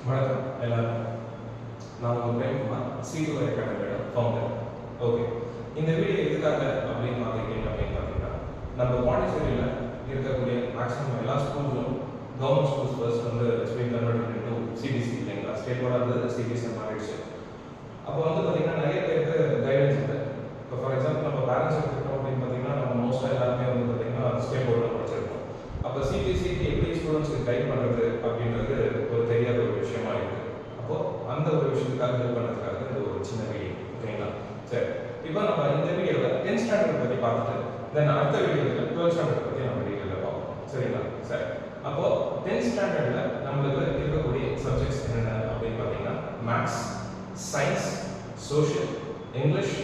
வணக்கம் எல்லாருக்கும். நான் உங்கள் பிரேம்குமார், C2 அகாடமியோட ஃபவுண்டர். ஓகே, இந்த வீடியோ எதுக்காக அப்படின்னு பார்த்தீங்கன்னா, நம்ம பாண்டிச்சேரியில் இருக்கக்கூடிய மேக்ஸிமம் எல்லா ஸ்கூல்ஸும் கவர்மெண்ட் ஸ்கூல்ஸ் ஃபர்ஸ்ட் வந்து ஸ்பீட் கன்வெர்ட் இன்டு சிபிஎஸ்சி இல்லைங்களா, ஸ்டேட் போர்டாக இருந்தது சிபிஎஸ்சி மாறிடுச்சு. அப்போ வந்து பார்த்தீங்கன்னா நிறைய பேருக்கு கைடன்ஸ் இல்லை. இப்போ ஃபார் எக்ஸாம்பிள் நம்ம பேரண்ட்ஸ் எடுத்துக்கிட்டோம் அப்படின்னு பார்த்தீங்கன்னா, நம்ம மோஸ்ட்டாக எல்லாருமே வந்து பார்த்தீங்கன்னா ஸ்டேட் போர்டில் படிச்சிருக்கோம். அப்போ சிபிஎஸ்சிக்கு எப்படி ஸ்டூடெண்ட்ஸ்க்கு கைட் பண்ணுறது அப்படின்றது ஒரு தெரியாத ஒரு விஷயமா இருக்குது. அப்போது அந்த ஒரு விஷயத்துக்காக ஹெல்ப் பண்ணுறதுக்காக இந்த ஒரு சின்ன வீடியோ. ஓகேங்களா? சரி, இப்போ நம்ம இந்த வீடியோவில் 10th ஸ்டாண்டர்ட் பற்றி பார்த்துட்டு தென் அடுத்த வீடியோவில் 12th ஸ்டாண்டர்ட் பற்றி நம்ம வீடியோவில் பார்ப்போம். சரிங்களா? சரி, அப்போது 10th ஸ்டாண்டர்டில் நம்மளுக்கு இருக்கக்கூடிய சப்ஜெக்ட்ஸ் என்னென்ன அப்படின்னு பார்த்தீங்கன்னா maths, science, social, English,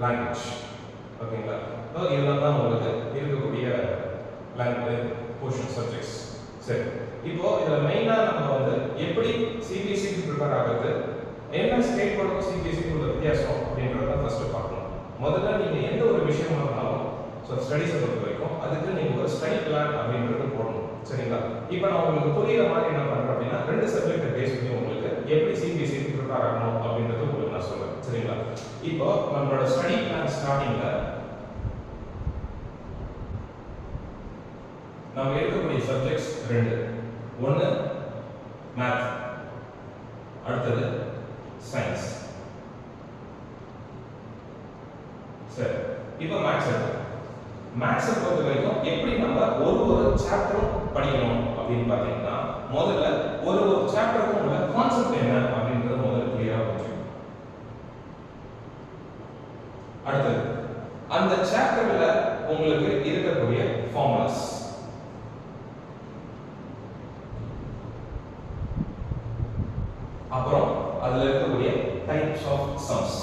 language. ஓகேங்களா? ஸோ இதெல்லாம் தான் உங்களுக்கு இருக்கக்கூடிய லாங்குவேஜ் போர்ஷன் சப்ஜெக்ட்ஸ். சரி, இப்போ இதில் மெயினாக நம்ம வந்து எப்படி சிபிஎஸ்சிக்கு ப்ரிப்பேர் ஆகுது, என்ன ஸ்டேட் போர்டுக்கும் சிபிஎஸ்சிக்கு உள்ள வித்தியாசம் அப்படின்றத ஃபர்ஸ்ட் பார்க்கணும். முதல்ல நீங்கள் எந்த ஒரு விஷயமா இருந்தாலும் ஸோ ஸ்டடீஸை பொறுத்த வரைக்கும் அதுக்கு நீங்கள் ஒரு ஸ்டடி பிளான் அப்படின்றது போடணும். சரிங்களா? இப்போ நான் உங்களுக்கு புரியுற மாதிரி என்ன பண்ணுறேன் அப்படின்னா 2 சப்ஜெக்டை பேஸ் பண்ணி உங்களுக்கு எப்படி சிபிஎஸ்சிக்கு ப்ரிப்பேர் ஆகணும் அப்படின்றது உங்களுக்கு நான் சொல்றேன். சரிங்களா? இப்போ நம்மளோட ஸ்டடி பிளான் ஸ்டார்டிங்ல நம்ம எடுக்கக்கூடிய சப்ஜெக்ட்ஸ் 2. ஒன்று மேத், அடுத்தது சயின்ஸ். சரி, இப்போ மேத்ஸ் எடுத்து மேத்ஸை பொறுத்த வரைக்கும் எப்படி நம்ம ஒரு சாப்டரும் படிக்கணும் அப்படின்னு பார்த்தீங்கன்னா முதல்ல ஒரு சாப்டருக்கும் உள்ள கான்செப்ட் என்ன அப்படின்றத முதல்ல கிளியரா புரிஞ்சுக்கணும். அடுத்தது அந்த சாப்டர்ல உங்களுக்கு இருக்கக்கூடிய ஃபார்முலாஸ், அப்புறம் அதுல இருக்கக்கூடிய டைப்ஸ் ஆஃப் சம்ஸ்.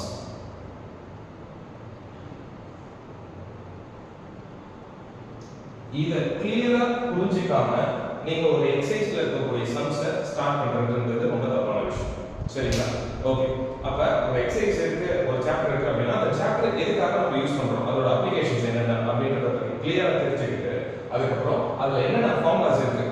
இத கிளியரா புரிஞ்சிக்காம நீங்க ஒரு எக்ஸசைஸ்ல இருக்கக்கூடிய சம்ஸை ஸ்டார்ட் பண்றதுன்றது ரொம்ப தப்பான விஷயம். சரிங்களா? ஓகே, அப்ப ஒரு எக்ஸசைஸ் இருக்கு, ஒரு சாப்டர் இருக்கு அப்படின்னா அந்த சாப்டர் எதுக்காக நம்ம யூஸ் பண்றோம், அதோட அப்ளிகேஷன்ஸ் என்னென்ன அப்படின்றத பத்தி கிளியரா தெரிஞ்சுக்கிட்டு அதுக்கப்புறம் அதுல என்னென்ன ஃபார்முலாஸ் இருக்கு,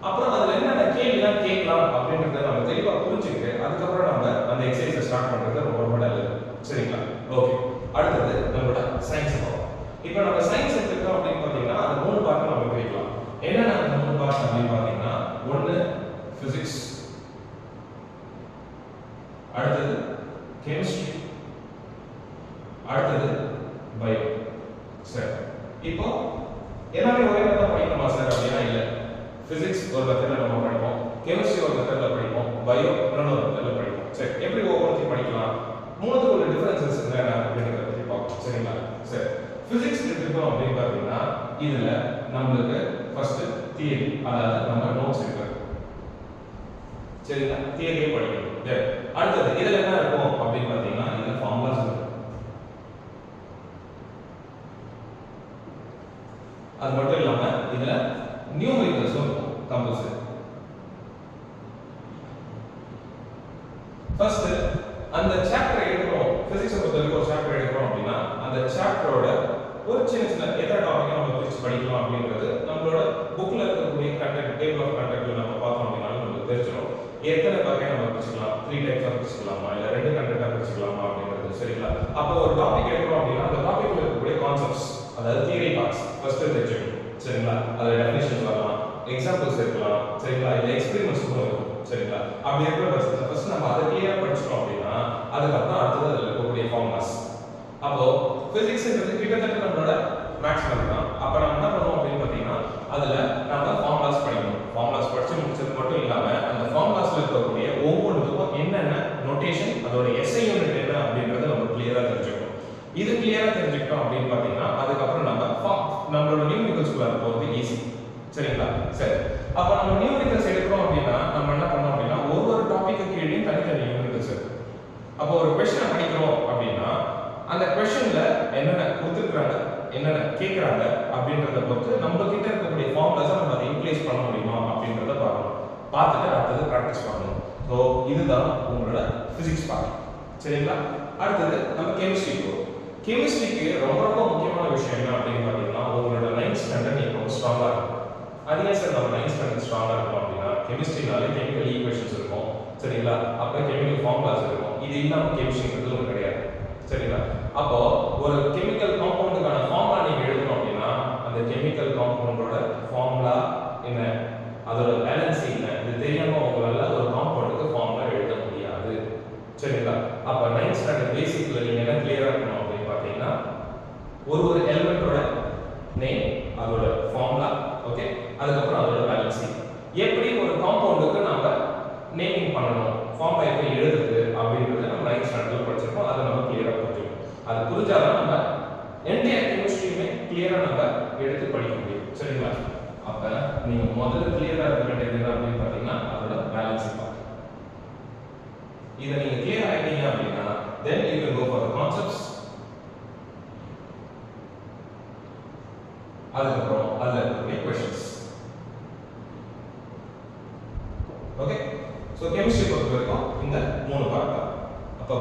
அப்புறம் அதுல என்னென்ன கேள்விலாம் கேட்கலாம் அப்படின்றத நம்ம தெளிவா புரிஞ்சுக்கிட்டு அதுக்கப்புறம் நம்ம அந்த எக்ஸசைஸை ஸ்டார்ட் பண்றது ரொம்ப ரொம்ப நல்லது. சரிங்களா? ஓகே, அடுத்தது நம்மளோட சயின்ஸ் பார்ப்போம். இப்போ நம்ம சயின்ஸ் எடுத்துக்கிட்டோம் அப்படின்னு பார்த்தீங்கன்னா அது 3 பார்ட் நம்ம பிரிக்கலாம். என்னென்ன அந்த 3 பார்ட் அப்படின்னு பார்த்தீங்கன்னா, ஒன்று பிசிக்ஸ், அடுத்தது கெமிஸ்ட்ரி, அடுத்தது பயோ. சரி, இப்போ எல்லாமே ஒரே மாதிரி தான் படிக்கணுமா சார் அப்படின்னா இல்லை. பிசிக்ஸ் ஒரு மெத்தட்ல நம்ம படிப்போம், கெமிஸ்ட்ரி ஒரு மெத்தட்ல படிப்போம், பயோ இன்னொரு மெத்தட்ல படிப்போம். சரி, எப்படி ஒவ்வொருத்தையும் படிக்கலாம், மூணுத்துக்கு உள்ள டிஃபரன்சஸ் என்ன அப்படிங்கிறத பற்றி பார்ப்போம். சரிங்களா? சரி, பிசிக்ஸ் எடுத்துக்கிட்டோம் அப்படின்னு பார்த்தீங்கன்னா இதுல நம்மளுக்கு ஃபர்ஸ்ட் தியரி, அதாவது நம்ம நோட்ஸ் இருக்கு. சரிங்களா? தியரியே படிக்கணும். அடுத்தது இதுல என்ன இருக்கும் அப்படின்னு பார்த்தீங்கன்னா இதுல ஃபார்முலாஸ் இருக்கு. அது மட்டும் இல்லாம இதுல நியூமெரிக்கல்ஸும் இருக்கும் கம்பல்சரி. ஃபர்ஸ்ட் அந்த சாப்டர் எடுக்கிறோம், பிசிக்ஸ் பொறுத்த வரைக்கும் ஒரு சாப்டர் எடுக்கிறோம் அப்படின்னா அந்த சாப்டரோட ஒரு சின்ன சின்ன எத்தனை டாபிக் நம்ம பிரிச்சு படிக்கலாம் அப்படின்றது நம்மளோட புக்ல இருக்கக்கூடிய கண்டென்ட், டேபிள் ஆஃப் கண்டென்ட்ல நம்ம பார்த்தோம் அப்படின்னா நமக்கு தெரிஞ்சிடும். எத்தனை வகையா நம்ம பிரிச்சுக்கலாம், 3 டைப்ஸா பிரிச்சுக்கலாமா இல்ல 2 கண்டென்ட்டா பிரிச்சுக்கலாமா அப்படின்றது. சரிங்களா? அப்போ ஒரு டாபிக் எடுக்கிறோம் அப்படின்னா அந்த டாபிக்ல இருக்கக்கூடிய கான்செப்ட்ஸ், அதாவது தியரி பார்ட்ஸ் ஃபர்ஸ்ட் தெரிஞ்சுக்கணும். சரிங்களா? அதுல டெஃபினிஷன்ஸ் வரலாம், எக்ஸாம்பிள்ஸ் இருக்கலாம். சரிங்களா? இல்ல எக்ஸ்பெரிமெண்ட்ஸ் கூட இருக்கும். சரிங்களா? அப்படி இருக்கிற பட்சத்துல ஃபர்ஸ்ட் நம்ம அதை கிளியரா படிச்சிட்டோம் அப்படின்னா அதுக்கப்புறம் அடுத்தது அதுல இருக்கக்கூடிய ஃபார்முலாஸ். அப்போ பிசிக்ஸ்ன்றது கிட்டத்தட்ட நம்மளோட மேத்ஸ் மாதிரி தான். அப்ப நம்ம என்ன பண்ணுவோம் அப்படின்னு பார்த்தீங்கன்னா அதுல நம்ம ஃபார்முலாஸ் படிக்கணும். ஃபார்முலாஸ் படிச்சு முடிச்சது மட்டும் இல்லாம அந்த ஃபார்முலாஸ்ல இருக்கக்கூடிய ஒவ்வொன்றுக்கும் என்னென்ன நோட்டேஷன், அதோட எஸ்ஐ யூனிட் என்ன அப்படின்றத நம்ம கிளியரா தெரிஞ்சுக்கணும். இது கிளியரா தெரிஞ்சுக்கிட்டோம் அப்படின்னு பார்த்தீங்கன்னா அதுக்கப்புறம் நம்மளோட நியூமெரிக்கல்ஸ்குள்ள போறது ஈஸி. சரிங்களா? சரி, அப்ப நம்ம நியூமெரிக்கல்ஸ் எடுக்கிறோம் அப்படின்னா நம்ம என்ன பண்ணோம் அப்படின்னா ஒவ்வொரு டாபிக்கு கீழே தனித்தனி நியூமெரிக்கல்ஸ் இருக்கு. அப்போ ஒரு கொஸ்டினை படிக்கிறோம் அப்படின்னா அந்த கொஸ்டின்ல என்னென்ன கொடுத்துருக்காங்க, என்னென்ன கேட்கறாங்க அப்படின்றத பொறுத்து நம்ம கிட்ட இருக்கக்கூடிய ஃபார்முலாஸை நம்ம அதை யூட்டிலைஸ் பண்ண முடியுமா அப்படின்றத பார்க்கணும். பார்த்துட்டு அடுத்தது ப்ராக்டிஸ் பண்ணணும். ஸோ இதுதான் உங்களோட பிசிக்ஸ் பார்ட். சரிங்களா? அடுத்தது நம்ம கெமிஸ்ட்ரி போகும். கெமிஸ்ட்ரிக்கு ரொம்ப ரொம்ப முக்கியமான விஷயம் என்ன அப்படின்னு பார்த்தீங்கன்னா உங்களோட 9th ஸ்டாண்டர்ட் நீங்க ரொம்ப ஸ்ட்ராங்கா இருக்கும். அது ஏன் சார் நம்ம 9th ஸ்டாண்டர்ட் ஸ்ட்ராங்கா இருக்கும் அப்படின்னா கெமிஸ்ட்ரினாலே கெமிக்கல் ஈக்குவேஷன்ஸ் இருக்கும் சரிங்களா, அப்ப கெமிக்கல் ஃபார்முலாஸ் இருக்கும். இது இல்லாம கெமிஸ்ட்ரிங்கிறது ஒன்று கிடையாது சரிங்களா. அப்போ ஒரு கெமிக்கல் காம்பவுண்டுக்கான ஃபார்முலா நீங்க எழுதணும் அப்படின்னா அந்த கெமிக்கல் காம்பவுண்டோட ஃபார்முலா என்ன, அதோட பேலன்ஸ் என்ன, இது தெரியாம உங்களால ஒரு காம்பவுண்டுக்கு ஃபார்முலா எழுத முடியாது சரிங்களா. அப்ப 9th ஸ்டாண்டர்ட் பேசிக்ல நீங்க என்ன கிளியரா இருக்கணும் அப்படின்னு பாத்தீங்கன்னா ஒரு எலிமெண்டோட நேம், அதோட ஃபார்முலா, ஓகே, அதுக்கப்புறம் அதோட பேலன்சிங், எப்படி ஒரு காம்பவுண்டுக்கு நாம நேமிங் பண்ணணும், ஃபார்முலா எப்படி எழுதுறது அப்படின்றது நம்ம 9th ஸ்டாண்டர்ட்ல படிச்சிருக்கோம். அதை நம்ம கிளியரா புரிஞ்சுக்கணும். அது புரிஞ்சாதான் நம்ம என்டையர் கெமிஸ்ட்ரியுமே கிளியரா நம்ம எடுத்து படிக்க முடியும் சரிங்களா. அப்ப நீங்க முதல்ல கிளியரா இருக்க வேண்டியது என்ன அப்படின்னு பாத்தீங்கன்னா அதோட பேலன்சிங் பார்ட். இதை நீங்க கிளியர் ஆயிட்டீங்க அப்படின்னா then you can go for the concepts. அதுக்கப்புறம் அதுல இருக்கக்கூடிய questions. ஓகே, சோ கெமிஸ்ட்ரி பொறுத்த வரைக்கும் இந்த 3 பார்ட் தான். அப்ப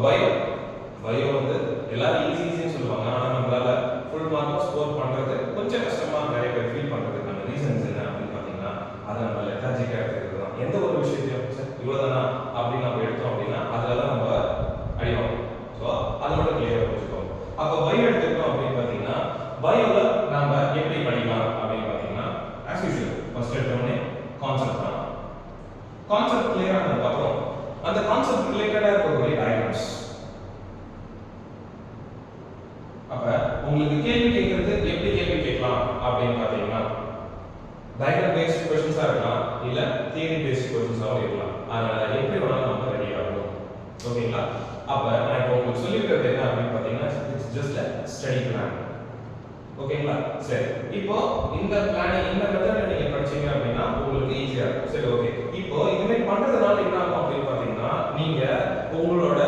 பயோ வந்து எல்லாரும் ஈஸின்னு சொல்லுவாங்க, ஆனா நம்மளால ஃபுல் மார்க் ஸ்கோர் பண்றது கொஞ்சம் கஷ்டமா நிறைய பேர் ஃபீல் பண்றதுக்கான ரீசன்ஸ் என்ன அப்படின்னு பாத்தீங்கன்னா அதை நம்ம லெத்தாஜிக்கா எடுத்துக்கிறது தான். எந்த ஒரு விஷயத்தையும் இவ்வளவுதானா அப்படின்னு நம்ம எடுத்தோம் அப்படின்னா அதுல தான் நம்ம அடிவோம். ஸோ அதை மட்டும் கிளியரா புரிஞ்சுக்கோம். அப்போ பயோ எடுத்துக்கிட்டோம் அப்படின்னு பாத்தீங்கன்னா பயோல நாம எப்படி படிக்கலாம் அப்படின்னு பாத்தீங்கன்னா ஆஸ் யூஷுவல் ஃபர்ஸ்ட் எடுத்தோடனே கான்செப்ட் தான். கான்செப்ட் கிளியரா ஆனதுக்கு அப்புறம் அந்த கான்செப்ட் ரிலேட்டடா இருக்கக்கூடிய டயக்ராம்ஸ். அப்ப உங்களுக்கு கேள்வி கேட்கிறது எப்படி கேள்வி கேட்கலாம் அப்படின்னு பாத்தீங்கன்னா டயக்ராம் பேஸ்ட் क्वेश्चंसா இருக்கலாம், இல்ல தியரி பேஸ்ட் क्वेश्चंसாவும் இருக்கலாம். அதனால எப்படி வேணாலும் நம்ம ரெடி ஆகணும். ஓகேங்களா. அப்ப நான் இப்போ உங்களுக்கு சொல்லிக்கிறது என்ன அப்படின்னு பாத்தீங்கன்னா it's just a study plan. ஓகேங்களா. சரி, இப்போ இந்த பிளான் இந்த மெத்தட்ல நீங்க படிச்சீங்க அப்படின்னா உங்களுக்கு ஈஸியா இருக்கும். சரி, ஓகே. இப்போ இதுமே பண்றதுனால என்ன ஆகும் அப்படின்னு பாத்தீங்கன்னா நீங்க உங்களோட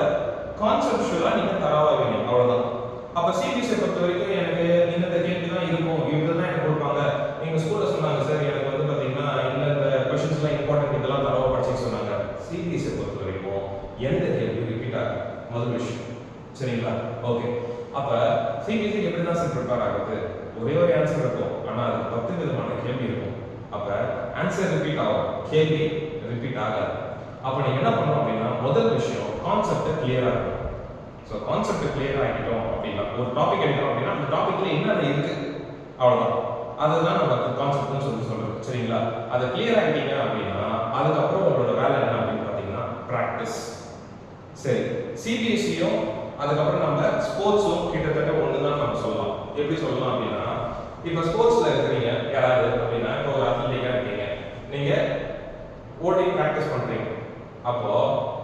கான்செப்சுவலா நீங்க தரவாவீங்க, அவ்வளவுதான். அப்ப சிபிஎஸ்இ பொறுத்த வரைக்கும் எனக்கு இந்த கேள்வி தான் இருக்கும், இதுதான் எனக்கு கொடுப்பாங்க. எங்க ஸ்கூல்ல சொன்னாங்க சார் எனக்கு வந்து பாத்தீங்கன்னா இந்த क्वेश्चंसலாம் இம்பார்ட்டன்ட், இதெல்லாம் தரவா படிச்சு சொன்னாங்க. சிபிஎஸ்இ பொறுத்த வரைக்கும் எந்த கேள்வி ரிப்பீட் ஆகும் முதல் விஷயம் சரிங்களா. ஓகே, அப்ப சிபிஎஸ்இ எப்படி தான் சார் ப்ரிப்பேர் ஆகுது, ஒரே ஒரு ஆன்சர் இருக்கும், ஆனா அது 10 விதமான கேள்வி இருக்கும். அப்ப ஆன்சர் ரிப்பீட் ஆகும், கேள்வி ரிப்பீட் ஆகாது. அப்ப நீங்க என்ன பண்ணணும் அப்படின்னா முதல் விஷயம் கான்செப்ட் கிளியரா இருக்கும். சோ கான்செப்ட் கிளியர் ஆகிட்டோம் அப்படின்னா ஒரு டாபிக் எடுக்கிறோம் அப்படின்னா அந்த டாபிக்ல என்ன இருக்கு அவ்வளவுதான், அதுதான் நம்ம கான்செப்ட்னு சொல்றது சரிங்களா. அதை கிளியர் ஆகிட்டீங்க அப்படின்னா அதுக்கப்புறம் உங்களோட வேலை என்ன அப்படின்னு பாத்தீங்கன்னா பிராக்டிஸ். சரி, சிபிஎஸ்இயும் அதுக்கப்புறம் நம்ம ஸ்போர்ட்ஸும் கிட்டத்தட்ட ஒண்ணுதான் நம்ம சொல்லலாம். எப்படி சொல்லலாம் அப்படின்னா இப்ப ஸ்போர்ட்ஸ்ல இருக்கிறீங்க யாராவது அப்படின்னா இப்போ ஒரு அத்லீட்டா இருக்கீங்க, நீங்க ஓட்டிங் பிராக்டிஸ் பண்றீங்க. அப்போ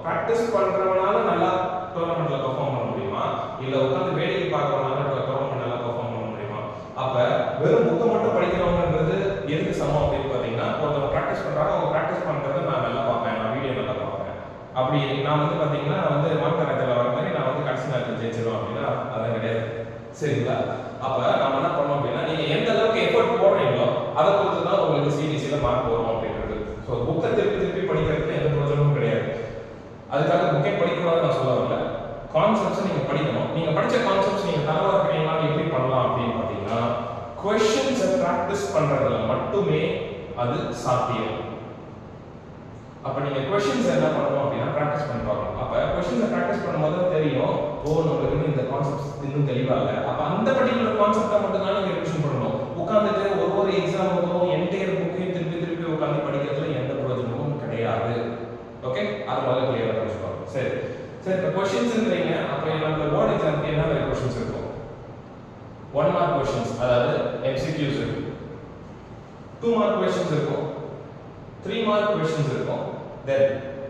பிராக்டிஸ் பண்றவனால நல்லா டோர்னமெண்ட்ல பெர்ஃபார்ம் பண்ண முடியுமா, இல்ல உட்கார்ந்து வேடிக்கை பார்க்கறவனால டோர்னமெண்ட் நல்லா பெர்ஃபார்ம் பண்ண முடியுமா? அப்ப வெறும் புக்க மட்டும் படிக்கிறவங்கன்றது எதுக்கு சமம் அப்படின்னு பாத்தீங்கன்னா ஒருத்தவங்க பிராக்டிஸ் பண்றாங்க, அவங்க பிராக்டிஸ் பண்றதை நான் நல்லா பார்ப்பேன், நான் வீடியோ நல்லா பார்ப்பேன். அப்படி நான் வந்து பாத்தீங்கன்னா நான் வந்து மார்க்கெட்ல வர மாதிரி நான் வந்து கடைசி நேரத்தில் ஜெயிச்சிருவேன் அப்படின்னா அதெல்லாம் கிடையாது சரிங்களா. அப்ப நம்ம என்ன பண்ணோம் அப்படின்னா நீங்க எந்த அளவுக்கு எஃபோர்ட் போடுறீங்களோ அதை பொறுத்து தான் உங்களுக்கு சிபிஎஸ்இல மார்க் வரும் அப்படின்றது. ஸோ புக்கை திருப்பி படிக்கிறதுக்கு எந்த பிரயோஜனமும் கிடையாது. அதுக்காக புக்கே படிக்கக்கூடாதுன்னு நான் சொல்ல வரல, கான்செப்ட்ஸ் நீங்க படிக்கணும். நீங்க படிச்ச கான்செப்ட்ஸ் நீங்க தரவா இருக்கிறீங்களா, எப்படி பண்ணலாம் அப்படின்னு பாத்தீங்கன்னா क्वेश्चंस பிராக்டிஸ் பண்றதுல மட்டுமே அது சாத்தியம். அப்ப நீங்க क्वेश्चंस என்ன பண்ணணும் அப்படின்னா பிராக்டிஸ் பண்ணி பார்க்கணும். அப்ப क्वेश्चंस பிராக்டிஸ் பண்ணும்போது தெரியும் ஓ நமக்கு இந்த கான்செப்ட்ஸ் இன்னும் தெளிவா இல்ல, அப்ப அந்த பர்టిక్యులர் கான்செப்ட்டை மட்டும் தான் நீங்க ரிவிஷன் பண்ணணும். உட்கார்ந்துட்டு ஒரு எக்ஸாமுக்கும் என்டையர் புக்கையும் திருப்பி உட்கார்ந்து படிக்கிறதுல எந்த பிரயோஜனமும் கிடையாது. ஓகே, அது முதல்ல கிளியரா புரிஞ்சுக்கோங்க. சரி சரி, இப்போ क्वेश्चंसன்றீங்க, அப்ப நம்ம போர்ட் எக்ஸாம்க்கு என்ன மாதிரி क्वेश्चंस இருக்கும்? 1 மார்க் क्वेश्चंस, அதாவது MCQs இருக்கும். 2 மார்க் क्वेश्चंस இருக்கும். 3 மார்க் क्वेश्चंस இருக்கும். then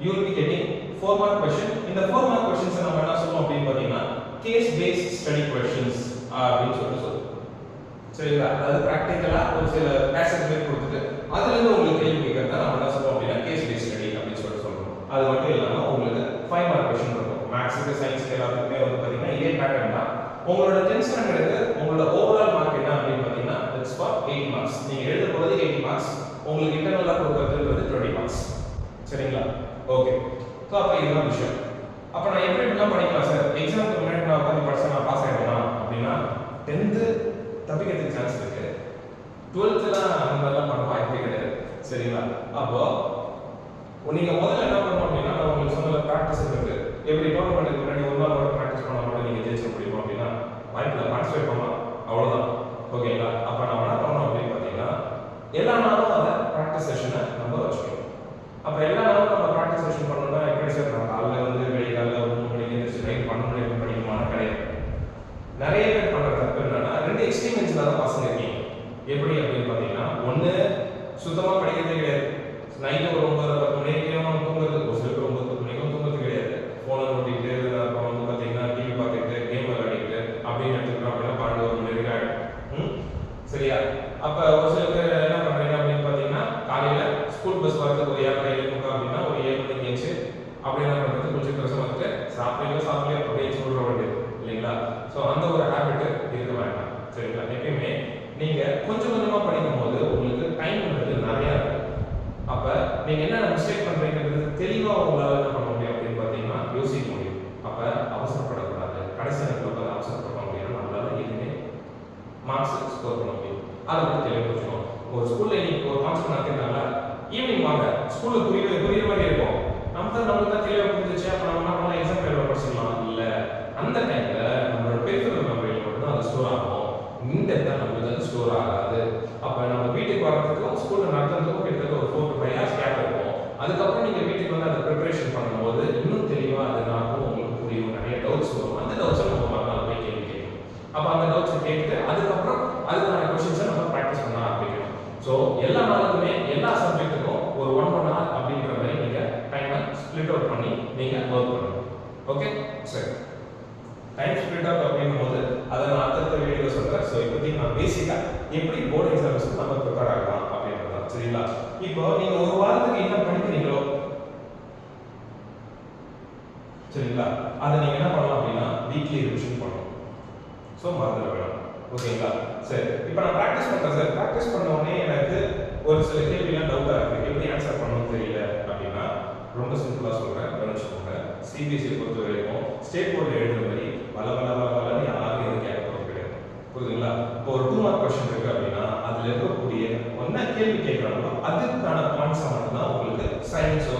you will be getting 4 mark question. இந்த 4 மார்க் questions நம்ம என்ன சொல்றோம் அப்படின்னு பாத்தீங்கன்னா கேஸ் பேஸ்ட் ஸ்டடி questions அப்படின்னு சொல்றோம். சரிங்களா. அதாவது பிராக்டிகலா ஒரு சில பேசேஜ் பேர் கொடுத்துட்டு அதுல இருந்து உங்களுக்கு கேள்வி கேட்கறத நம்ம என்ன சொல்றோம் அப்படின்னா கேஸ் பேஸ்ட் ஸ்டடி அப்படின்னு சொல்றோம். அது மட்டும் இல்லாம உங்களுக்கு 5 மார்க் question இருக்கும். மேத்ஸ்க்கு சயின்ஸ்க்கு எல்லாத்துக்குமே வந்து பாத்தீங்கன்னா இதே பேட்டர்ன் தான். உங்களோட 10th ஸ்டாண்டர்டுக்கு உங்களோட ஓவரால் மார்க் என்ன அப்படின்னு பாத்தீங்கன்னா இட்ஸ் ஃபார் 8 மார்க்ஸ். நீங்க எழுத போறது 8 மார்க்ஸ், உங்களுக்கு இன்டர்னலா கொடுக்கறதுன்றது 20 மார்க்ஸ். சரிங்களா. ஓகே, சோ அப்ப இதுதான் விஷயம். அப்ப நான் எப்படிலாம் படிக்கலாம் சார், எக்ஸாம்க்கு முன்னாடி நான் உட்கார்ந்து படிச்சா நான் பாஸ் ஆயிடுவேனா அப்படின்னா 10th தப்பிக்கிறதுக்கு சான்ஸ் இருக்கு, 12thலாம் அந்த மாதிரிலாம் பண்ண வாய்ப்பே கிடையாது. சரிங்களா. அப்போ நீங்க முதல்ல என்ன பண்ணணும் அப்படின்னா, நான் உங்களுக்கு சொன்ன பிராக்டிஸ் இருக்கு. எப்படி டோர்னமெண்ட்டுக்கு முன்னாடி ஒரு நாள் மட்டும் பிராக்டிஸ் பண்ணா மட்டும் நீங்க ஜெயிச்சிட முடியுமா அப்படின்னா, வாய்ப்பில்லை. பார்ட்டிசிபேட் பண்ணலாம், அவ்வளவுதான். ஓகேங்களா? அப்ப நம்ம என்ன பண்ணணும் அப்படின்னு பார்த்தீங்கன்னா, எல்லா நாளும் அதை ப்ராக்டிஸ் செஷனை நம்ம வச்சுக்கணும். அப்ப எல்லா நாளும் நம்ம ப்ராக்டிஸ் செஷன் பண்ணணும்னா எப்படி சார்? நான் காலைல வந்து விடியகாலைல 3 மணிக்கு எழுந்திரிச்சு நைட் 12 மணி வரைக்கும் படிக்கணுமானா கிடையாது. நிறைய பேர் பண்ற தப்பு என்னன்னா, 2 எக்ஸ்ட்ரீம் எட்ஜ்ல தான் பசங்க இருக்கீங்க. எப்படி அப்படின்னு பார்த்தீங்கன்னா, ஒண்ணு சுத்தமா படிக்கிறதே கிடையாது. நைட்டு ஒரு 9 10 மணி வரைக்கும் தூங்குறது, ஒரு சில பேர் 9 10 மணிக்கும் தூங்குறது கிடையாது. ஃபோனை நோண்டிக்கிட்டு, அப்புறம் வந்து பார்த்தீங்கன்னா டிவி பார்த்துக்கிட்டு, கேம் விளையாடிக்கிட்டு அப்படின்னு எடுத்துக்கிட்டோம் அப்படின்னா 12 1 மணி வரைக்கும் ஆயிடும். சரியா? அப்ப ஒரு சில பேர் என்ன பண்றீங்க அப்படின்னு பார்த்தீங்கன்னா, காலையில ஸ்கூல் பஸ் வரதுக்கு ஒரு 7:30 7:45 அப்படின்னா ஒரு 7 மணிக்கு எழுந்துச்சு அப்படி என்ன பண்றது, குளிச்சு ட்ரெஸ் வந்துட்டு சாப்பிடல அப்படியே சொல்ற வேண்டியது இல்லைங்களா? ஸோ அந்த ஒரு ஹேபிட் இருக்க வேண்டாம். சரிங்களா? எப்பயுமே நீங்க கொஞ்சம் கொஞ்சமா படிக்கும் போது உங்களுக்கு டைம்ன்றது நிறைய இருக்கும். அப்ப நீங்க என்ன மிஸ்டேக் பண்றீங்கிறது தெளிவா உங்களால என்ன பண்ண முடியும் அப்படின்னு பார்த்தீங்கன்னா யோசிக்க முடியும். அப்ப அவசரப்படக்கூடாது. கடைசி நேரத்தில் உட்காந்து அவசரப்பட முடியும். நம்மளால எதுவுமே மார்க்ஸ் ஸ்கோர் பண்ண முடியும். அதை பற்றி தெளிவாக புரிஞ்சுக்கணும். ஒரு ஸ்கூல்ல இன்னைக்கு ஒரு கான்செப்ட் நடத்திருக்காங்களா, ஈவினிங் வாங்க ஸ்கூலுக்கு புரியுற மாதிரி இருக்கும். நம்மளுக்கு தான் தெளிவாக புரிஞ்சிச்சு. அப்ப நம்ம என்ன பண்ணலாம், எக்ஸாம் பேப்பர் படிச்சிடலாம். இல்ல, அந்த டைம்ல நம்மளோட பெரிஃபரல் மெமரியில் மட்டும் தான் அது ஸ்டோர் ஆகும். இந்த இடத்துல நம்மளுக்கு அது ஸ்டோர் ஆகாது. அப்ப நம்ம வீட்டுக்கு வரதுக்கும் ஸ்கூல்ல நடத்துறதுக்கும் கிட்டத்தட்ட ஒரு 4 to 5 hours கேப் இருக்கும். அதுக்கப்புறம் நீங்க வீட்டுக்கு வந்து அதை ப்ரிப்பரேஷன் பண்ணும்போது இன்னும் தெளிவா அது நாக்கும் உங்களுக்கு புரியும். நிறைய டவுட்ஸ் வரும். அந்த டவுட்ஸை நம்ம மறுநாள் போய் கேள்வி கேட்கணும். அப்ப அந்த டவுட்ஸை கேட்டு அதுக்கப்புறம் அதுக்கான கொஸ்டின்ஸை நம்ம ப்ராக்டிஸ் பண்ண ஆரம்பிக்கணும். ஸோ எல்லா நாளுக்குமே எல்லா சப்ஜெக்ட்டுக்கும் ஒரு 1 hour அப்படின்ற மாதிரி நீங்க டைமை ஸ்ப்ளிட் அவுட் பண்ணி நீங்க ஒர்க் பண்ணணும். ஓகே, சரி. டைம் ஸ்ப்ளிட் அவுட் அப்படிங்கும் போது அதை நான் அடுத்த வீடியோவில் சொல்றேன். ஸோ இப்போதைக்கு நான் பேசிக்கா எப்படி போர்டு எக்ஸாம்ஸ்க்கு நம்ம ப்ரிப்பேர் ஆகலாம் அப்படின்றதான். சரிங்களா? இப்போ நீங்க ஒரு வாரத்துக்கு என்ன படிக்கிறீங்களோ, சரிங்களா, அதை நீங்க என்ன பண்ணலாம் அப்படின்னா வீக்லி ரிவிஷன் பண்ணணும். ஸோ மறந்துட வேண்டாம். ஓகேங்களா? சரி, இப்போ நான் ப்ராக்டிஸ் பண்றேன் சார். ப்ராக்டிஸ் பண்ண உடனே எனக்கு ஒரு சில கேள்விலாம் டவுட்டா இருக்கு, எப்படி ஆன்சர் பண்ணணும்னு தெரியல அப்படின்னா ரொம்ப சிம்பிளா சொல்றேன், கவனிச்சுக்கோங்க. சிபிஎஸ்சி பொறுத்த வரைக்கும் ஸ்டேட் போர்டில் எழுதுற மாதிரி வளன்னு யாரும் எதுவும் கேட்க போகிறது கிடையாது. புரியுதுங்களா? இப்போ ஒரு 2 மார்க் கொஸ்டின் இருக்கு அப்படின்னா அதுல இருக்கக்கூடிய என்ன கேள்வி கேட்கறாங்களோ அதுக்கான பாயிண்ட்ஸ் மட்டும்தான் உங்களுக்கு சயின்ஸோ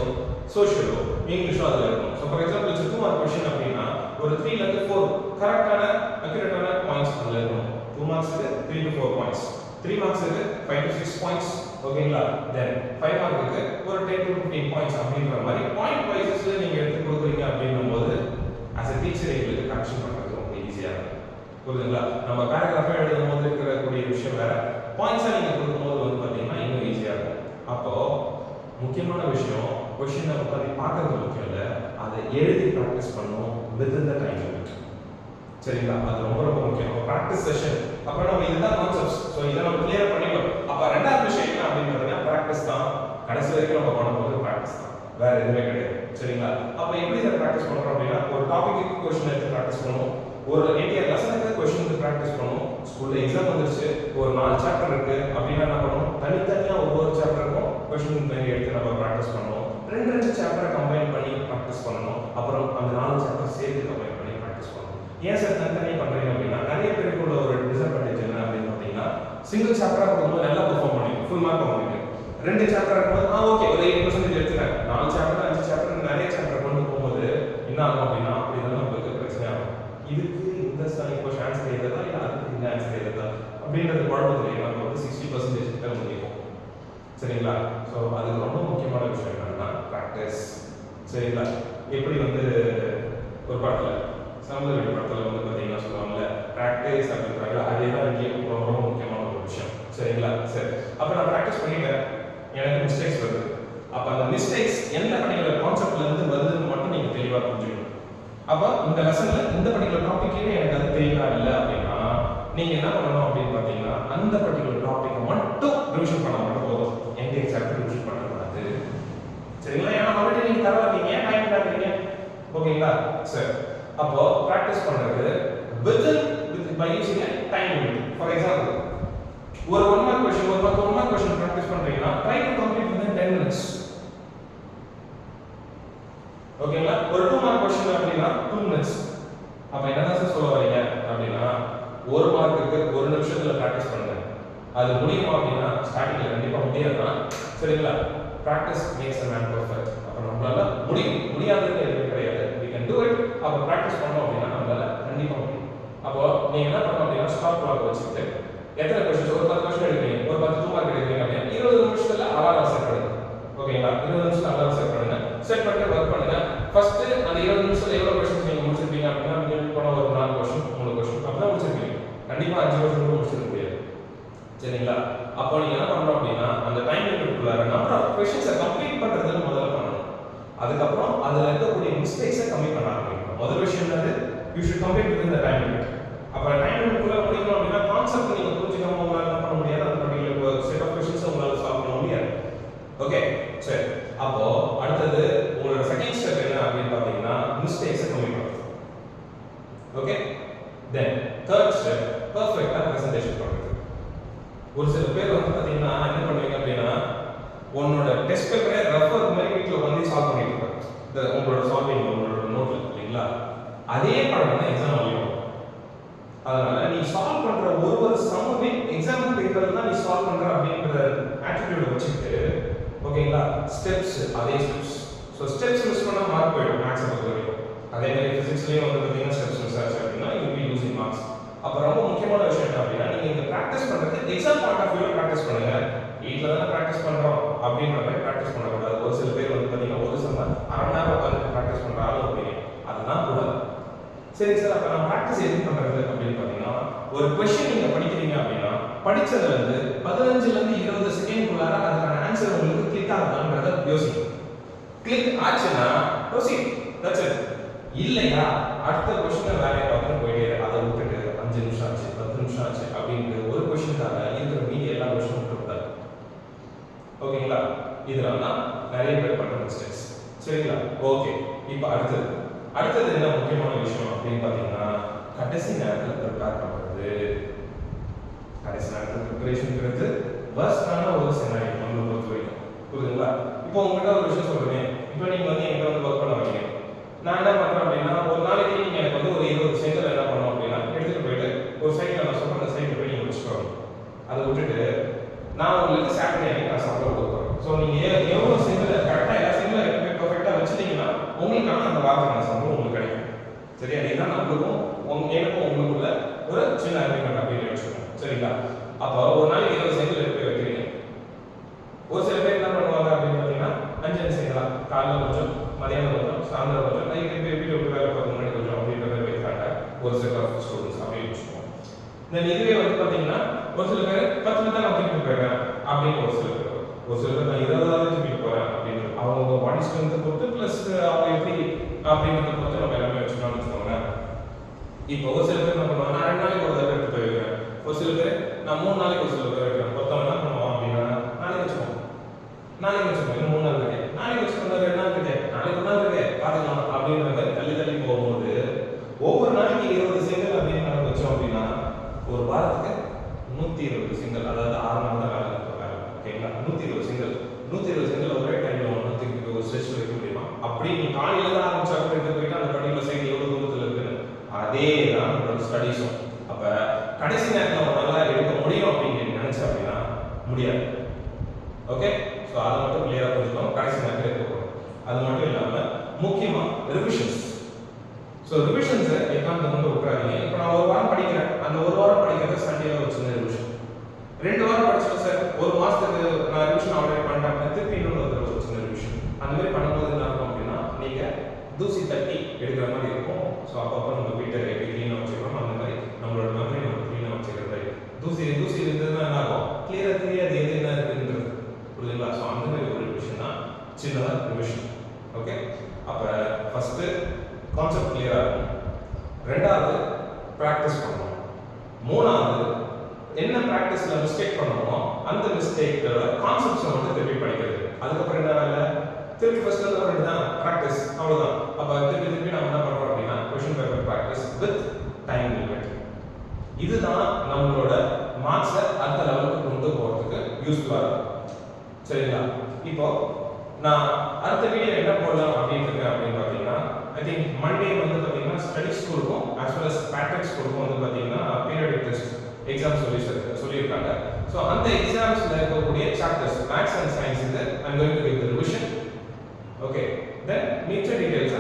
சோஷியலோ இங்கிலீஷோ அதுல இருக்கும். So for example 2 mark question அப்படின்னா ஒரு 3 ல இருந்து 4 கரெக்டான அக்யூரேட்டான பாயிண்ட்ஸ் அதுல இருக்கும். 2 மார்க்ஸ்க்கு 3 to 4 பாயிண்ட்ஸ், 3 மார்க்ஸ்க்கு 5 to 6 பாயிண்ட்ஸ். ஓகேங்களா? தென் 5 மார்க்குக்கு ஒரு 10 to 15 பாயிண்ட்ஸ் அப்படின்ற மாதிரி பாயிண்ட் வைஸஸ்ல நீங்க எடுத்து கொடுக்குறீங்க அப்படிங்கும்போது as a teacher எங்களுக்கு கரெக்ஷன் பண்றது ரொம்ப ஈஸியா இருக்கும். புரியுதுங்களா? நம்ம பேராகிராஃபா எழுதும் போது இருக்கக்கூடிய விஷயம் வேற, பாயிண்ட்ஸா நீங்க கொடுக்கும்போது வந்து பாத்தீங்கன்னா இன்னும் ஈஸியா இருக்கும். அப்போ முக்கியமான விஷயம் கொஸ்டினை உட்காந்து பார்க்கறது முக்கியம் இல்லை, அதை எழுதி ப்ராக்டிஸ் பண்ணணும் வித்தின் த டைம் லிமிட். சரிங்களா? அது ரொம்ப ரொம்ப முக்கியம். ப்ராக்டிஸ் செஷன் அப்ப நம்ம இதுதான் கான்செப்ட்ஸ். ஸோ இதை நம்ம கிளியர் பண்ணிக்கலாம். அப்ப ரெண்டாவது விஷயம் என்ன அப்படின்னு பார்த்தீங்கன்னா ப்ராக்டிஸ் தான். கடைசி வரைக்கும் நம்ம பண்ணும்போது ப்ராக்டிஸ் தான், வேற எதுவுமே கிடையாது. சரிங்களா? அப்ப எப்படி இதை ப்ராக்டிஸ் பண்றோம் அப்படின்னா ஒரு டாபிக்கு கொஸ்டின் எடுத்து ப்ராக்டிஸ் பண்ணுவோம், ஒரு என்டையர் லெசனுக்கு கொஸ்டினுக்கு ப்ராக்டிஸ் பண்ணுவோம். ஸ்கூல்ல எக்ஸாம் வந்துருச்சு, ஒரு 4 சாப்டர் இருக்கு அப்படின்னா என்ன பண்ணுவோம், தனித்தனியா ஒவ்வொரு சாப்டருக்கும் கொஸ்டின் எடுத்து நம்ம ப்ராக்டிஸ் பண்ணுவோம். 2 சாப்டரை கம்பைன் பண்ணி ப்ராக்டிஸ் பண்ணணும். அப்புறம் அந்த 4 சாப்டர் சேர்த்து கம்பைன் பண்ணி ப்ராக்டிஸ் பண்ணணும். ஏன் சார் தனித்தனியாக பண்றீங்க அப்படின்னா நிறைய பேருக்கு உள்ள ஒரு டிஸ்அட்வான்டேஜ் என்ன அப்படின்னு பார்த்தீங்கன்னா சிங்கிள் சாப்டரா போகும்போது நல்லா பெர்ஃபார்ம் பண்ணிக்கும், ஃபுல் மார்க் வாங்கிட்டு. 2 சாப்டர் இருக்கும்போது ஓகே ஒரு 80% எடுத்துறேன். 4 சாப்டர் 5 சாப்டர் நிறைய சாப்டர் கொண்டு போகும்போது என்ன ஆகும் அப்படின்னா அப்படிதான் நம்மளுக்கு பிரச்சனை ஆகும். இதுக்கு இந்த இப்போ ஆன்சர் எழுததா இல்லை அதுக்கு இந்த ஆன்சர் எழுததா அப்படின்றது குழப்பத்தில் நம்ம வந்து 60% கிட்ட முடியும். சரிங்களா? ஸோ அதுக்கு ரொம்ப முக்கியமான விஷயம் என்னன்னா ப்ராக்டிஸ். சரிங்களா? எப்படி வந்து ஒரு படத்தில் சமுதிர படத்தில் வந்து பார்த்தீங்கன்னா சொல்லுவாங்கல்ல ப்ராக்டிஸ் அப்படின்றாங்க, அதே தான் இங்கே ரொம்ப முக்கியமான ஒரு விஷயம். சரிங்களா? சரி, அப்போ நான் ப்ராக்டிஸ் பண்ணிட்டேன், எனக்கு மிஸ்டேக்ஸ் வருது. அப்போ அந்த மிஸ்டேக்ஸ் எந்த பர்டிகுலர் கான்செப்ட்ல இருந்து வருதுன்னு மட்டும் நீங்கள் தெளிவாக புரிஞ்சுக்கணும். அப்போ இந்த லெசன்ல இந்த பர்டிகுலர் டாபிக்கே எனக்கு அது தெரியல இல்லை அப்படின்னா நீங்க என்ன பண்ணணும் அப்படின்னு பார்த்தீங்கன்னா அந்த பர்டிகுலர் டாபிக்கை மட்டும் ரிவிஷன் பண்ண மட்டும் போதும், எந்த சாப்டர் ரிவிஷன் பண்ணக்கூடாது. சரிங்களா? ஏன்னா ஆல்ரெடி நீங்க தரவாதீங்க, டைம் இல்லாதீங்க. ஓகேங்களா? சரி, அப்போ பிராக்டிஸ் பண்றது by using a time limit. For example, ஒரு 1 mark question, ஒரு 1 mark question பிராக்டிஸ் பண்றீங்கன்னா try to complete within 10 minutes. ஓகேங்களா? ஒரு 2 mark question அப்படின்னா 2 minutes. அப்ப என்னதான் சார் சொல்ல வரீங்க அப்படின்னா 1 மார்க்குக்கு 1 நிமிஷத்துல பிராக்டிஸ் பண்ணுங்க. அது முடியுமா அப்படின்னா ஸ்டார்டிங்ல கண்டிப்பா முடியாதுதான். சரிங்களா? practice makes a man perfect. அப்ப நம்மளால முடியாதுன்னு எதுவுமே கிடையாது. We can do it. அப்ப practice பண்ணோம் அப்படின்னா நம்மளால கண்டிப்பா முடியும். அப்போ நீங்க என்ன பண்ணணும் அப்படின்னா ஸ்டாப் கிளாக் வச்சுக்கிட்டு எத்தனை கொஸ்டின்ஸ் ஒரு 10 கொஸ்டின் எடுக்கிறீங்க, ஒரு 10 2 மார்க் எடுக்கிறீங்க அப்படின்னா 20 நிமிஷத்துல அலாரம் செட் பண்ணுங்க. ஓகேங்களா? 20 நிமிஷத்துல அலாரம் செட் பண்ணுங்க. செட் பண்ணிட்டு ஒர்க் பண்ணுங்க. ஃபர்ஸ்ட் அந்த 20 நிமிஷத்துல எவ்வளவு கொஸ்டின்ஸ் நீங்க முடிச்சிருப்பீங்க அப்படின்னா நீங்க போன ஒரு 4 கொஸ்டின் 3 கொஸ்டின் அப்பதான் முடிச்சிருப்பீங்க. கண்டிப்பா 5 கொஸ்டின் கூட முடிச்சிருக்க முடியாது. சரிங்களா? அப்போ நீங்க என்ன பண்றோம் அப்படின்னா அந்த டைம் லிமிட்குள்ளார நம்பர் ஆஃப் கொஸ்டின்ஸை கம்ப்ளீட் பண்றதுல முதல்ல பண்ணணும். அதுக்கப்புறம் அதுல இருக்கக்கூடிய மிஸ்டேக்ஸை கம்மி பண்ண ஆரம்பிக்கணும். முதல் விஷயம் என்னது? யூ ஷுட் கம்ப்ளீட் வித் இந்த டைம் லிமிட். அப்ப டைம் லிமிட்குள்ள முடிக்கணும் அப்படின்னா கான்செப்ட் நீங்க புரிஞ்சுக்காம உங்களால என்ன பண்ண முடியாது. அந்த பர்டிகுலர் செட் ஆஃப் கொஸ்டின்ஸ் உங்களால சால்வ் பண்ண முடியாது. ஓகே, சரி. அப்போ அடுத்தது உங்களோட செகண்ட் ஸ்டெப் என்ன அப்படின்னு பாத்தீங்கன்னா மிஸ்டேக்ஸை கம்மி பண்றது. ஓகே, தென் தேர்ட் ஸ்டெப் பெர்ஃபெக்ட்டா பிரசன்டேஷன் பண்றது. ஒரு சில பேர் வந்து பாத்தீங்கன்னா என்ன பண்ணுவீங்க அப்படின்னா உன்னோட டெஸ்ட் பேப்பரே ரெஃபர் மாதிரி வீட்டில் வந்து சால்வ் பண்ணிட்டு இருப்பாங்க. உங்களோட சால்விங் உங்களோட நோட்ல இல்லைங்களா? அதே படம் தான் எக்ஸாம் வழியும். அதனால நீ சால்வ் பண்ற ஒரு சம்மே எக்ஸாம் பேப்பர்ல தான் நீ சால்வ் பண்ற அப்படின்ற ஆட்டிட்யூட் வச்சுட்டு ஓகேங்களா? ஸ்டெப்ஸ் அதே ஸ்டெப்ஸ். ஸோ ஸ்டெப்ஸ் மிஸ் பண்ணா மார்க் போயிடும் மேக்ஸ் பொறுத்த வரைக்கும். அதே மாதிரி பிசிக்ஸ்லயும் வந்து பார்த்தீங்கன்னா ஸ்டெப்ஸ் மிஸ் ஆச்சு அப்படின்னா யூ பி லூசிங் மார்க்ஸ். அப்போ ரொம்ப முக்கியமான விஷயம் என்ன அப்படின்னா நீங்க இந்த ப்ராக்டிஸ் பண்றது எக்ஸாம் பாயிண்ட் ஆஃப் வியூல ப்ராக்டிஸ் பண்ணுங்க. வீட்டில் தான் ப்ராக்டிஸ் பண்றோம் அப்படின்ற மாதிரி ப்ராக்டிஸ் பண்ணக்கூடாது. ஒரு சில பேர் வந்து பார்த்தீங்கன்னா ஒரு சம்ம அரை மணி நேரம் உட்காந்து ப்ராக்டிஸ் பண்ற ஆளு அப்படின்னு அதுதான் கூடாது. சரி சார், அப்ப நான் ப்ராக்டிஸ் எது பண்றது அப்படின்னு பாத்தீங்கன்னா ஒரு क्वेश्चन நீங்க படிக்கிறீங்க அப்படின்னா படிச்சதுல இருந்து 15ல இருந்து 20 செகண்ட்க்குள்ளார அதுக்கான ஆன்சர் உங்களுக்கு கிளிக் ஆகுதான்றத யோசிங்க. கிளிக் ஆச்சுன்னா ப்ரோசீட், தட்ஸ் இட். இல்லையா அடுத்த क्वेश्चन வேற பார்த்து போயிட்டே அதை விட்டுட்டு 5 நிமிஷம் ஆச்சு 10 நிமிஷம் ஆச்சு அப்படின்னு ஒரு क्वेश्चनக்காக இருக்கிற மீதி எல்லா क्वेश्चனும் விட்டுறாங்க. ஓகேங்களா? இதெல்லாம் தான் நிறைய பேர் பண்ற மிஸ்டேக்ஸ். சரிங்களா? ஓகே, இப்போ அடுத்தது என்ன முக்கியமான விஷயம் அப்படின்னு பாத்தீங்கன்னா கடைசி நேரத்துல ப்ரிப்பேர் பண்றது. கடைசி நேரத்துல ப்ரிப்பரேஷன்ங்கிறது வர்ஸ்டான ஒரு சினாரியோ நம்மளை பொறுத்த வரைக்கும். புரியுதுங்களா? இப்போ உங்ககிட்ட ஒரு விஷயம் சொல்றேன். இப்போ நீங்க வந்து என்கிட்ட வந்து ஒர்க் பண்ண வரீங்க. நான் என்ன பண்றேன் அப்படின்னா ஒரு நாளைக்கு நீங்க எனக்கு வந்து ஒரு 20 செங்கல் என்ன பண்ணணும் அப்படின்னா எடுத்துட்டு போயிட்டு ஒரு சைட்ல நான் சொல்றேன் அந்த சைட்ல போய் நீங்க முடிச்சுக்கோங்க. அதை விட்டுட்டு நான் உங்களுக்கு சாட்டர்டே அன்னைக்கு நான் சம்பளம் கொடுக்குறேன். ஸோ நீங்க எவ்வளவு செங்கல் கரெக்டா எல்லா செங்கலும் எப்பவுமே பெர்ஃபெக்ட்டா வச்சுட்டீங்கன்னா உங்களுக்கான அந்த வாரத்துக்கான சம்பளம் உங்களுக்கு கிடைக்கும். சரியா? இதுதான் நம்மளுக்கும் எனக்கும் உங்களுக்குள்ள ஒரு சின்ன அக்ரிமெண்ட் அப்படின்னு வச்சுக்கோங்க. சரிங்களா? அப்போ ஒரு நாளைக்கு 20 செங்கல் எடுத்து வைக்கிறீங்க. ஒரு சில பேர் என்ன பண்ணுவாங்க அப்படின்னு பார்த்தீங்கன்னா 5 செங்கலா காலையில் கொஞ்சம் மதியானம் கொஞ்சம் சாயந்தரம் கொஞ்சம் நைட்டு வீட்டை விட்டு வேலை பார்க்க முன்னாடி கொஞ்சம் அப்படின்ற மாதிரி வைக்கிறாங்க ஒரு செட் ஆஃப் ஸ்டூடெண்ட்ஸ் அப்படின்னு வச்சுக்கோங்க. தென் இதுவே வந்து பார்த்தீங்கன்னா ஒரு சில பேர் 10 நிமிஷம் நான் தூக்கிட்டு போயிடுறேன் அப்படின்னு ஒரு சில பேர் நான் 20 தூக்கிட்டு போறேன் அப்படின்னு அவங்க பாடி ஸ்ட்ரென்த் பொறுத்து பிளஸ் அவங்க எப்படி அப்படின்றத பொறுத்து நம்ம எல்லாமே வச்சுக்கலாம்னு வச்சுக்கோங்க. இப்போ ஒரு சில பேர் என்ன பண்ணுவாங்க நான் 2 நாளைக்கு ஒரு தடவை எடுத்து போய் வைக்கிறேன். ஒரு சில பேர் நான் 3 நாளைக்கு ஒரு சில பேர் வைக்கிறேன். மொத்தம் என்ன பண்ணுவோம் அப்படின்னா நாளைக்கு வச்சுக்கோங்க இன்னும் 3 நாள் இருக்கு, நாளைக்கு வச்சுக்கோங்க 2 நாள் இருக்கு, நாளைக்கு ஒரு நாள் இருக்கு பார்த்துக்கலாம் அப்படின்றத தள்ளி போகும்போது ஒவ்வொரு நாளைக்கு 20 செங்கல் அப்படின்னு கணக்கு வச்சோம் அப்படின்னா ஒரு வாரத்துக்கு 120 செங்கல், அதாவது 6 நாள் தான் வேலை. ஓகேங்களா? 120 செங்கல் ஒரே டைம்ல ஒன்றுக்கு ஒரு ஸ்ட்ரெச் வைக்க முடியுமா? அப்படி நீ காலையில தான் ஆரம்பிச்சா கூட எடுத்து போயிட்டு அந்த பர்டிகுலர் சைடு எவ்வளவு தூரத்தில் இருக்குன்னு அதே தான் நம்மளோட ஸ்டடீஸும். அப்ப கடைசி நேரத்தில் நல்லா எடுக்க முடியும் அப்படின்னு நினைச்சா அப்படின்னா முடியாது. ஓகே, ஸோ அதை மட்டும் கிளியரா புரிஞ்சுக்கணும். கடைசி நேரத்தில் எடுக்கணும். அது மட்டும் இல்லாம முக்கியமா ரிவிஷன்ஸ். ஸோ ரிவிஷன்ஸை எக்காந்து வந்து விட்டுறாதீங்க. இப்போ நான் ஒரு வாரம் படிக்கிறேன், அந்த ஒரு வாரம் படிக்கிறத சண்டேல வச்சுருந்தேன் ரிவிஷன். 2 வாரம் படிச்சேன் சார், ஒரு மாசத்துக்கு நான் ரிவிஷன் ஆல்ரெடி பண்ணிட்டேன், திருப்பி இன்னொரு ஒரு சின்ன ரிவிஷன். அந்த மாதிரி பண்ணும்போது என்ன ஆகும் அப்படின்னா நீங்க தூசி தட்டி எடுக்கிற மாதிரி இருக்கும். ஸோ அப்பப்போ நம்ம வீட்டை எப்படி க்ளீனாக வச்சுக்கிறோம் அந்த மாதிரி நம்மளோட மெமரி நம்ம க்ளீனாக வச்சுக்கிற மாதிரி தூசி இருந்ததுன்னா என்ன ஆகும்? கிளியராக தெரியாது எது என்ன இருக்குன்றது. புரியுதுங்களா? ஸோ அந்த மாதிரி ஒரு விஷயம் தான் சின்னதாக ரிவிஷன். ஓகே, அப்போ ஃபர்ஸ்ட் கான்செப்ட் கிளியராக இருக்கும். 2வது ப்ராக்டிஸ் பண்ணணும். 3வது என்ன ப்ராக்டிஸ்ல மிஸ்டேக் பண்ணுவோமோ அந்த மிஸ்டேக்கோட கான்செப்ட்ஸை மட்டும் திருப்பி படிக்கிறது. அதுக்கப்புறம் என்ன வேலை? திருப்பி ஃபர்ஸ்ட்ல இருந்து வரது தான் ப்ராக்டிஸ், அவ்வளவுதான். அப்ப திருப்பி நம்ம என்ன பண்றோம் அப்படின்னா question paper practice with time limit. இதுதான் நம்மளோட மார்க்ஸை அடுத்த லெவலுக்கு கொண்டு போறதுக்கு யூஸ்ஃபுல்லா இருக்கும். சரிங்களா? இப்போ நான் அடுத்த வீடியோ என்ன போடலாம் அப்படின்னு இருக்கேன் அப்படின்னு பார்த்தீங்கன்னா ஐ திங்க் மண்டே வந்து பார்த்தீங்கன்னா ஸ்டடி ஸ்கூலுக்கும் as well as பேட்ரிக் ஸ்கூலுக்கும் வந்து பார்த்தீங்கன்னா பீரியடிக் டெஸ்ட் எக்ஸாம் சொல்லியிருக்காங்க. ஸோ அந்த எக்ஸாம்ஸில் இருக்கக்கூடிய chapters maths and science I am going to give the revision. Okay, then மிச்ச டீடைல்ஸ்